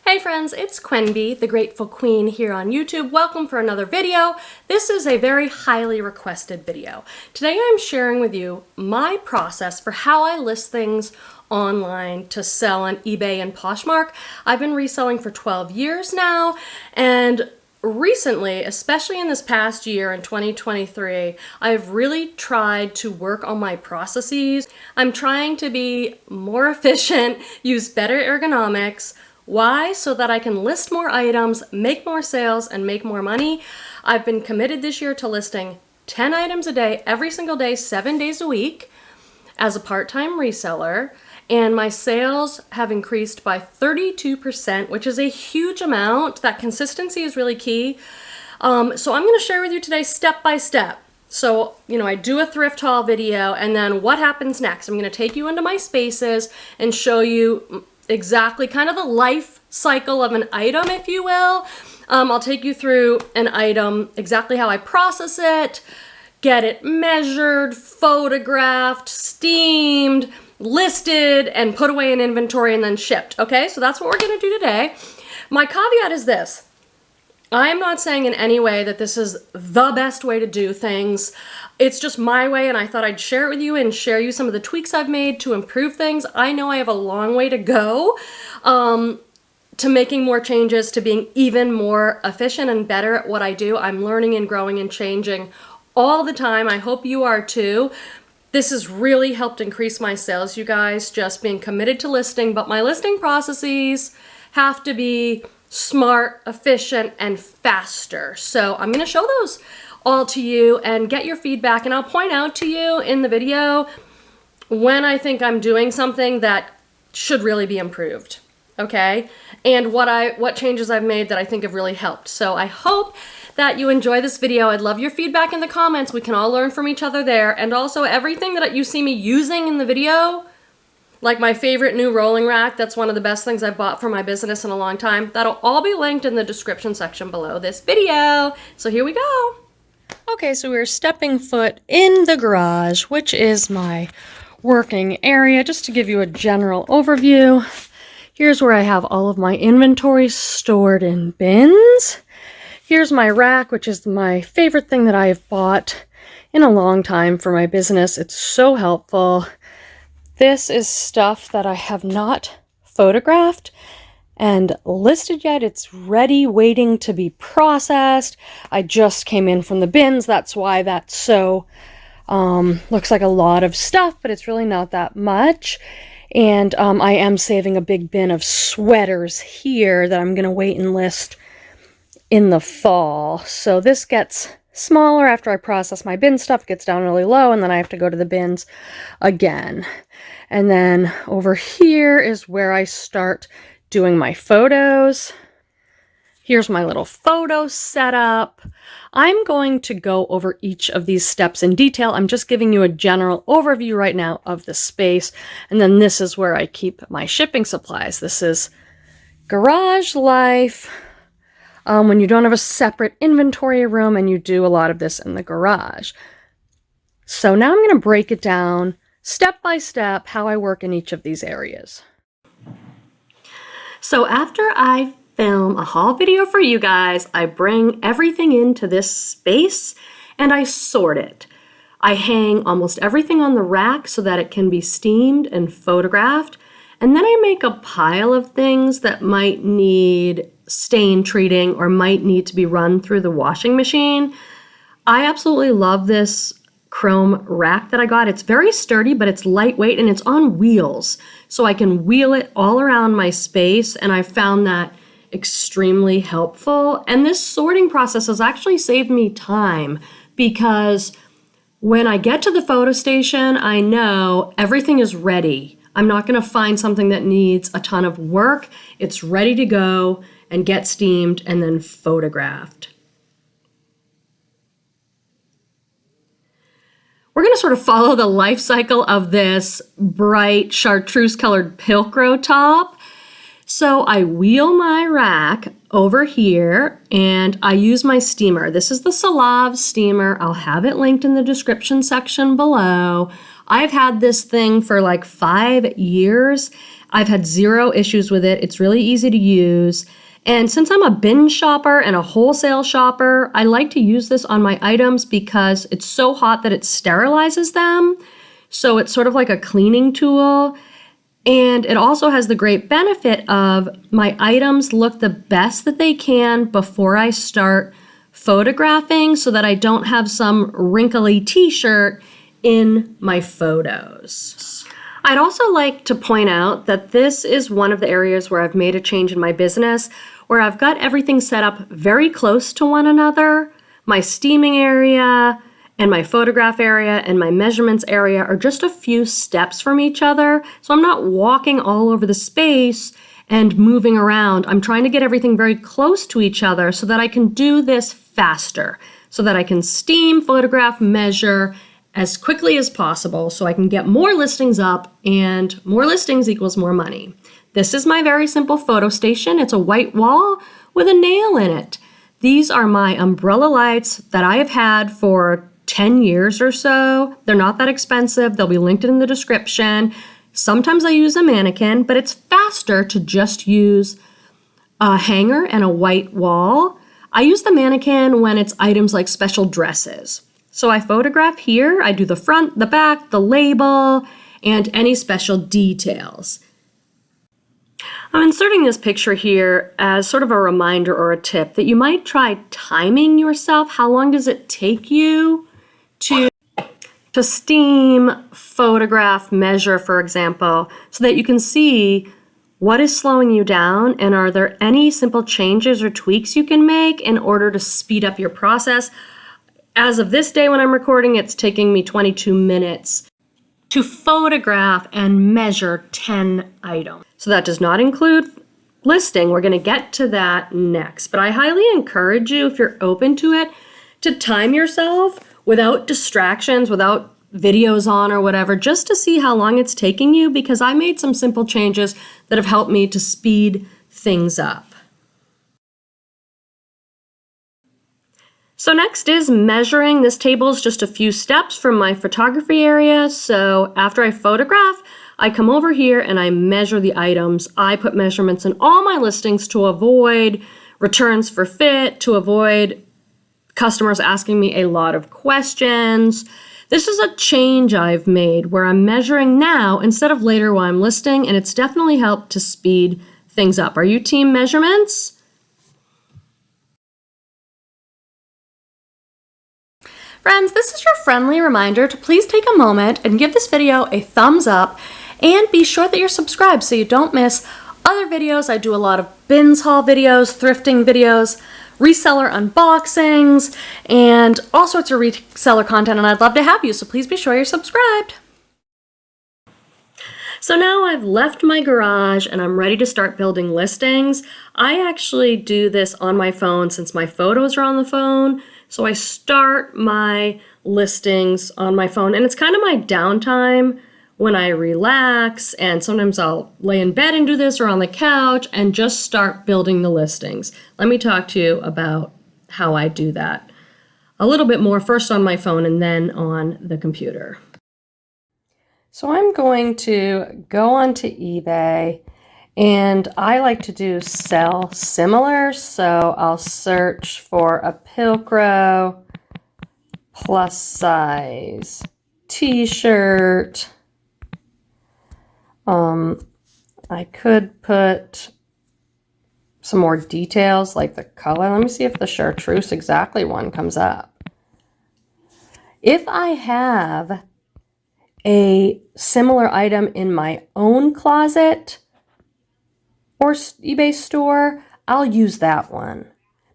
Hey friends, it's Quenby, the Grateful Queen here on YouTube. Welcome for another video. This is a very highly requested video. Today I'm sharing with you my process for how I list things online to sell on eBay and Poshmark. I've been reselling for 12 years now, and recently, especially in this past year in 2023, I've really tried to work on my processes. I'm trying to be more efficient, use better ergonomics. Why? So that I can list more items, make more sales, and make more money. I've been committed this year to listing 10 items a day, every single day, 7 days a week as a part-time reseller. And my sales have increased by 32%, which is a huge amount. That consistency is really key. So I'm gonna share with you today step by step. So, I do a thrift haul video, and then what happens next? I'm gonna take you into my spaces and show you exactly kind of the life cycle of an item, if you will. I'll take you through an item, exactly how I process it, get it measured, photographed, steamed, listed, and put away in inventory and then shipped. Okay, so that's what we're gonna do today. My caveat is this. I am not saying in any way that this is the best way to do things. It's just my way, and I thought I'd share it with you and share you some of the tweaks I've made to improve things. I know I have a long way to go to making more changes, to being even more efficient and better at what I do. I'm learning and growing and changing all the time. I hope you are too. This has really helped increase my sales, you guys, just being committed to listing, but my listing processes have to be smart, efficient, and faster. So I'm gonna show those all to you and get your feedback, and I'll point out to you in the video when I think I'm doing something that should really be improved, okay? And what changes I've made that I think have really helped. So I hope that you enjoy this video. I'd love your feedback in the comments. We can all learn from each other there. And also everything that you see me using in the video, like my favorite new rolling rack, that's one of the best things I've bought for my business in a long time. That'll all be linked in the description section below this video. So here we go. Okay, so we're stepping foot in the garage, which is my working area. Just to give you a general overview, here's where I have all of my inventory stored in bins. Here's my rack, which is my favorite thing that I have bought in a long time for my business. It's so helpful. This is stuff that I have not photographed and listed yet. It's ready, waiting to be processed. I just came in from the bins. That's why that's so, looks like a lot of stuff, but it's really not that much. And I am saving a big bin of sweaters here that I'm gonna wait and list in the fall. So this gets smaller after I process my bin stuff, gets down really low, and then I have to go to the bins again. And then over here is where I start doing my photos. Here's my little photo setup. I'm going to go over each of these steps in detail. I'm just giving you a general overview right now of the space. And then this is where I keep my shipping supplies. This is garage life. When you don't have a separate inventory room and you do a lot of this in the garage. So now I'm going to break it down step by step how I work in each of these areas. So after I film a haul video for you guys, I bring everything into this space and I sort it. I hang almost everything on the rack so that it can be steamed and photographed. And then I make a pile of things that might need stain treating or might need to be run through the washing machine. I absolutely love this chrome rack that I got. It's very sturdy, but it's lightweight and it's on wheels. So I can wheel it all around my space, and I found that extremely helpful. And this sorting process has actually saved me time, because when I get to the photo station, I know everything is ready. I'm not going to find something that needs a ton of work. It's ready to go and get steamed and then photographed. We're going to sort of follow the life cycle of this bright chartreuse colored Pilcro top. So I wheel my rack over here and I use my steamer. This is the Salav steamer. I'll have it linked in the description section below. I've had this thing for like 5 years I've had zero issues with it. It's really easy to use. And since I'm a bin shopper and a wholesale shopper, I like to use this on my items because it's so hot that it sterilizes them. So it's sort of like a cleaning tool. And it also has the great benefit of my items look the best that they can before I start photographing so that I don't have some wrinkly t-shirt in my photos. I'd also like to point out that this is one of the areas where I've made a change in my business, where I've got everything set up very close to one another. My steaming area and my photograph area and my measurements area are just a few steps from each other. So I'm not walking all over the space and moving around. I'm trying to get everything very close to each other so that I can do this faster, so that I can steam, photograph, measure as quickly as possible so I can get more listings up, and more listings equals more money. This is my very simple photo station. It's a white wall with a nail in it. These are my umbrella lights that I have had for 10 years or so. They're not that expensive. They'll be linked in the description. Sometimes I use a mannequin, but it's faster to just use a hanger and a white wall. I use the mannequin when it's items like special dresses. So I photograph here, I do the front, the back, the label, and any special details. I'm inserting this picture here as sort of a reminder or a tip that you might try timing yourself. How long does it take you to steam, photograph, measure, for example, so that you can see what is slowing you down and are there any simple changes or tweaks you can make in order to speed up your process. As of this day when I'm recording, it's taking me 22 minutes to photograph and measure 10 items. So that does not include listing. We're going to get to that next. But I highly encourage you, if you're open to it, to time yourself without distractions, without videos on or whatever, just to see how long it's taking you, because I made some simple changes that have helped me to speed things up. So next is measuring. This table is just a few steps from my photography area. So after I photograph, I come over here and I measure the items. I put measurements in all my listings to avoid returns for fit, to avoid customers asking me a lot of questions. This is a change I've made where I'm measuring now instead of later while I'm listing, and it's definitely helped to speed things up. Are you team measurements? Friends, this is your friendly reminder to please take a moment and give this video a thumbs up, and be sure that you're subscribed so you don't miss other videos. I do a lot of bins haul videos, thrifting videos, reseller unboxings, and all sorts of reseller content, and I'd love to have you, so please be sure you're subscribed. So now I've left my garage and I'm ready to start building listings. I actually do this on my phone since my photos are on the phone. So I start my listings on my phone, and it's kind of my downtime when I relax, and sometimes I'll lay in bed and do this or on the couch and just start building the listings. Let me talk to you about how I do that a little bit more, first on my phone and then on the computer. So I'm going to go onto eBay, and I like to do sell similar, so I'll search for a Pilcrow plus size t-shirt. I could put some more details like the color. Let me see if the chartreuse exactly one comes up. If I have a similar item in my own closet or eBay store, I'll use that one.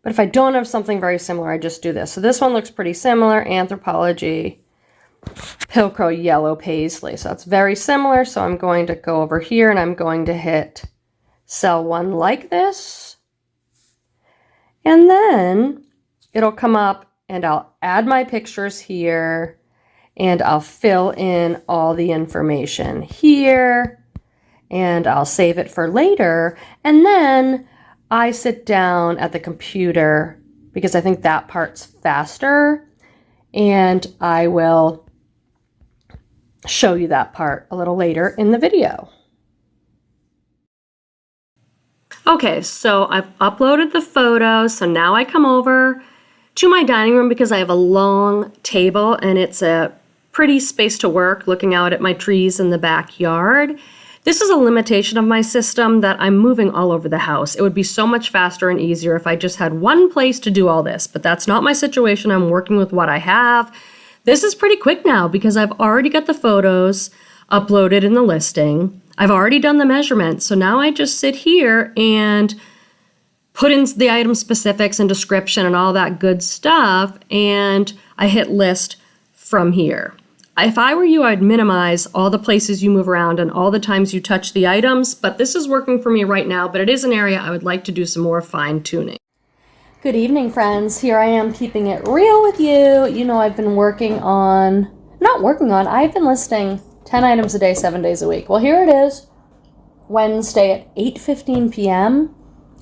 But if I don't have something very similar, I just do this. So this one looks pretty similar, Anthropologie Pilcrow Yellow Paisley. So that's very similar. So I'm going to go over here and I'm going to hit sell one like this. And then it'll come up and I'll add my pictures here and I'll fill in all the information here and I'll save it for later. And then I sit down at the computer because I think that part's faster, and I will show you that part a little later in the video. Okay, so I've uploaded the photos, so now I come over to my dining room because I have a long table and it's a pretty space to work looking out at my trees in the backyard. This is a limitation of my system that I'm moving all over the house. It would be so much faster and easier if I just had one place to do all this, but that's not my situation. I'm working with what I have. This is pretty quick now because I've already got the photos uploaded in the listing. I've already done the measurements, so now I just sit here and put in the item specifics and description and all that good stuff, and I hit list from here. If I were you, I'd minimize all the places you move around and all the times you touch the items, but this is working for me right now, but it is an area I would like to do some more fine-tuning. Good evening, friends. Here I am keeping it real with you. You know, I've been I've been listing 10 items a day, 7 days a week. Well, here it is, Wednesday at 8:15 p.m.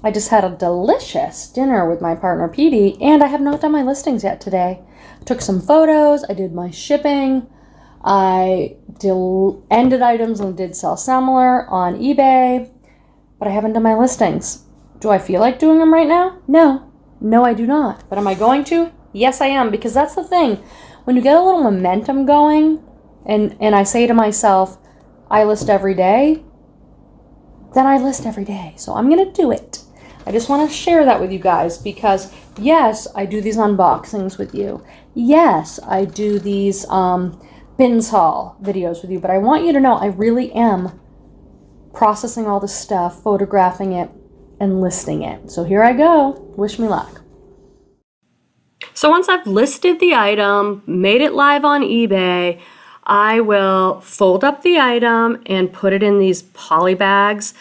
I just had a delicious dinner with my partner, Petey, and I have not done my listings yet today. I took some photos, I did my shipping, I ended items and did sell similar on eBay, but I haven't done my listings. Do I feel like doing them right now? No, I do not. But am I going to? Yes, I am, because that's the thing. When you get a little momentum going, and I say to myself, I list every day, then I list every day. So I'm going to do it. I just want to share that with you guys because, yes, I do these unboxings with you. Yes, I do these bins haul videos with you, but I want you to know I really am processing all this stuff, photographing it, and listing it. So here I go. Wish me luck. So once I've listed the item, made it live on eBay, I will fold up the item and put it in these poly bags.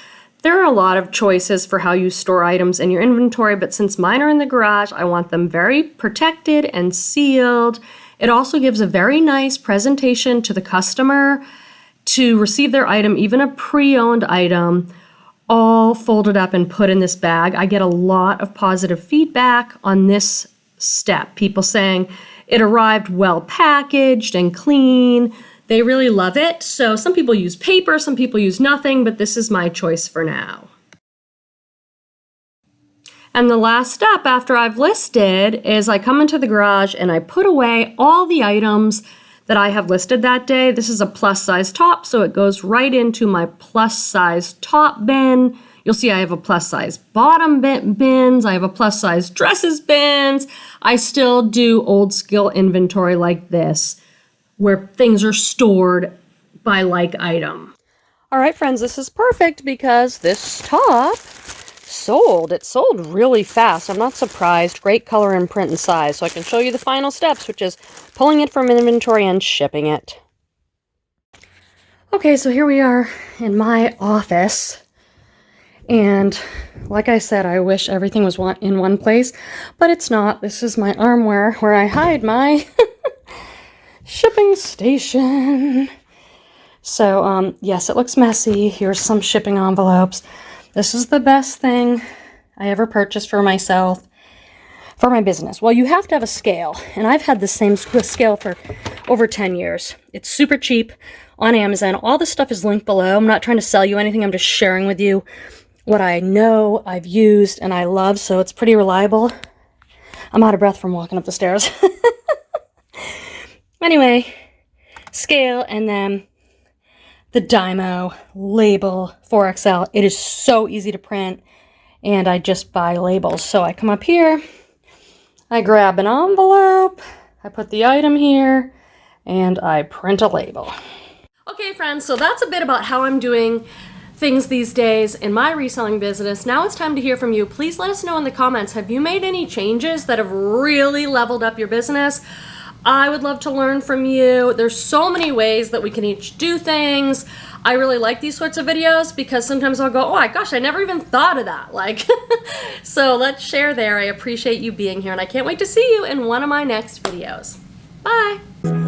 There are a lot of choices for how you store items in your inventory, but since mine are in the garage, I want them very protected and sealed. It also gives a very nice presentation to the customer to receive their item, even a pre-owned item, all folded up and put in this bag. I get a lot of positive feedback on this step. People saying it arrived well packaged and clean. They really love it. So some people use paper, some people use nothing, but this is my choice for now. And the last step after I've listed is I come into the garage and I put away all the items that I have listed that day. This is a plus size top, so it goes right into my plus size top bin. You'll see I have a plus size bottom bins. I have a plus size dresses bins. I still do old skill inventory like this, where things are stored by like item. All right, friends, this is perfect because this top sold. It sold really fast. I'm not surprised. Great color and print and size. So I can show you the final steps, which is pulling it from inventory and shipping it. Okay, so here we are in my office. And like I said, I wish everything was in one place, but it's not. This is my armware where I hide my shipping station. So, yes, it looks messy. Here's some shipping envelopes. This is the best thing I ever purchased for myself, for my business. Well, you have to have a scale, and I've had the same scale for over 10 years. It's super cheap on Amazon. All the stuff is linked below. I'm not trying to sell you anything. I'm just sharing with you what I know, I've used, and I love, so it's pretty reliable. I'm out of breath from walking up the stairs. Anyway, scale, and then the Dymo label 4XL. It is so easy to print, and I just buy labels. So I come up here, I grab an envelope, I put the item here, and I print a label. Okay, friends, so that's a bit about how I'm doing things these days in my reselling business. Now it's time to hear from you. Please let us know in the comments, have you made any changes that have really leveled up your business? I would love to learn from you. There's so many ways that we can each do things. I really like these sorts of videos because sometimes I'll go, oh my gosh, I never even thought of that. Like, so let's share there. I appreciate you being here and I can't wait to see you in one of my next videos. Bye.